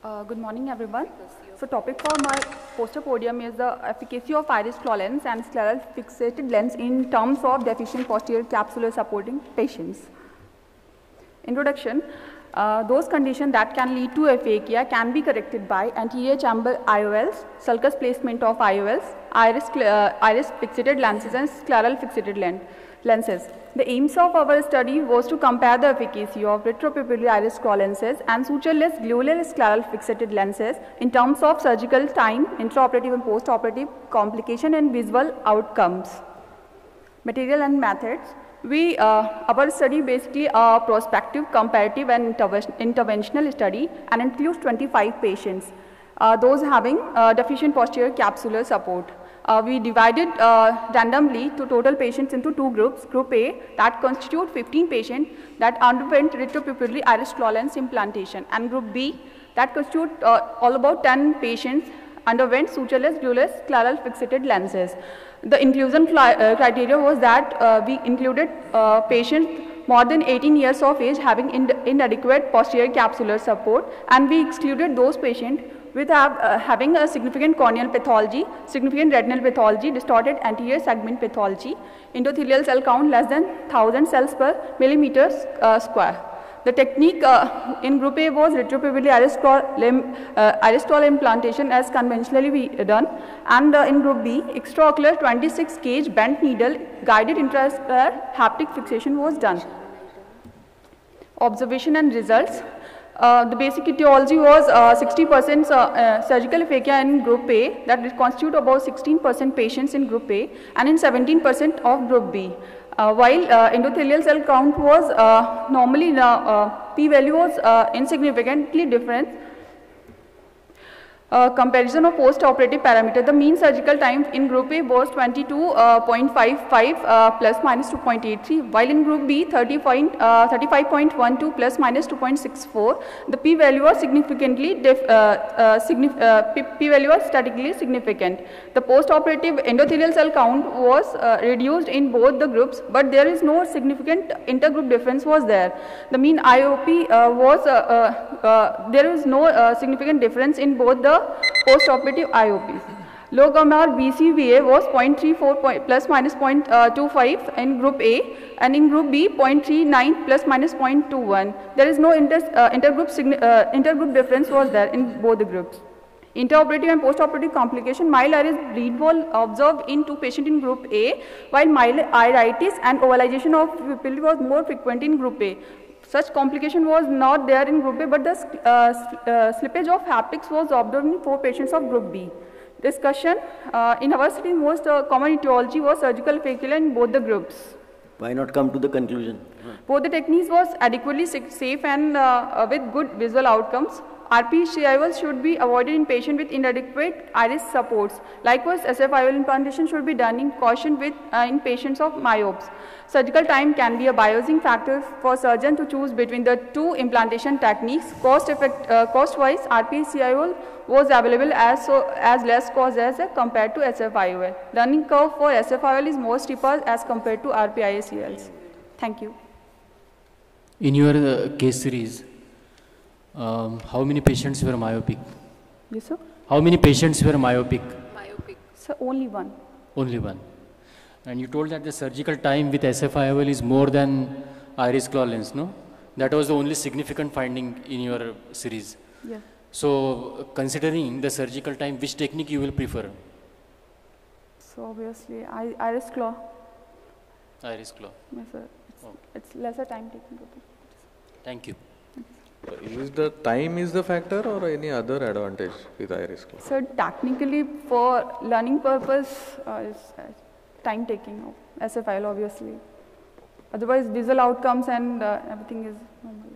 Good morning, everyone. So topic for my poster podium is the efficacy of iris claw lens and scleral fixated lens in terms of deficient posterior capsular supporting patients. Introduction. Those conditions that can lead to aphakia can be corrected by anterior chamber IOLs, sulcus placement of IOLs, iris fixated lenses and scleral fixated lenses. The aims of our study was to compare the efficacy of retropupillary iris claw lenses and sutureless glueless scleral fixated lenses in terms of surgical time, intraoperative and postoperative complication and visual outcomes. Material and methods. Our study basically a prospective, comparative and interventional study and includes 25 patients, those having deficient posterior capsular support. We divided randomly to total patients into two groups. Group A that constitute 15 patients that underwent retropupillary iris claw lens implantation, and Group B that constitute all about 10 patients underwent sutureless glueless scleral fixated lenses. The inclusion criteria was that we included patients more than 18 years of age having inadequate posterior capsular support, and we excluded those patients with having a significant corneal pathology, significant retinal pathology, distorted anterior segment pathology, endothelial cell count less than 1000 cells per millimeter square. The technique in Group A was retropupillary iris claw implantation as conventionally done, and in Group B, extraocular 26 gauge bent needle guided intraocular haptic fixation was done. Observation and results. The basic etiology was 60% surgical aphakia in Group A, that constitute about 16% patients in Group A and in 17% of Group B. While endothelial cell count was normally p-value was insignificantly different. Comparison of post-operative parameter. The mean surgical time in Group A was 22.55 plus minus 2.83, while in Group B 35.12 plus minus 2.64. The p-value was significantly p-value was statistically significant. The post-operative endothelial cell count was reduced in both the groups, but there is no significant intergroup difference was there. The mean IOP was there is no significant difference in both the post-operative IOPs. Log-MR BCVA was 0.34 plus minus 0.25 in Group A, and in Group B 0.39 plus minus 0.21. There is no intergroup difference was there in both the groups. Intraoperative and postoperative complication. Mild iris bleed wall observed in 2 patients in Group A, while mild iritis and ovalization of pupil was more frequent in Group A. Such complication was not there in Group A, but the slippage of haptics was observed in 4 patients of Group B. Discussion. In our study, most common etiology was surgical aphakia in both the groups. Why not come to the conclusion? Both the techniques was adequately safe and with good visual outcomes. RPE should be avoided in patients with inadequate iris supports. Likewise, SF-IOL implantation should be done in caution with in patients of myopes. Surgical time can be a biasing factor for surgeon to choose between the two implantation techniques. Cost-wise, RPE was available as less cost as compared to SF-IOL. Learning curve for SF-IOL is more steeper as compared to RPE-ICLs. Thank you. In your case series, how many patients were myopic? Yes, sir. How many patients were myopic? Sir, only one. Only one. And you told that the surgical time with SF-IOL is more than iris claw lens, no? That was the only significant finding in your series. Yeah. So, considering the surgical time, which technique you will prefer? So, obviously, iris claw. Iris claw. Yes, sir. It's lesser time taking. Thank you. Is the time is the factor or any other advantage with iris claw? So technically for learning purpose is time taking of SF-IOL obviously. Otherwise visual outcomes and everything is normal.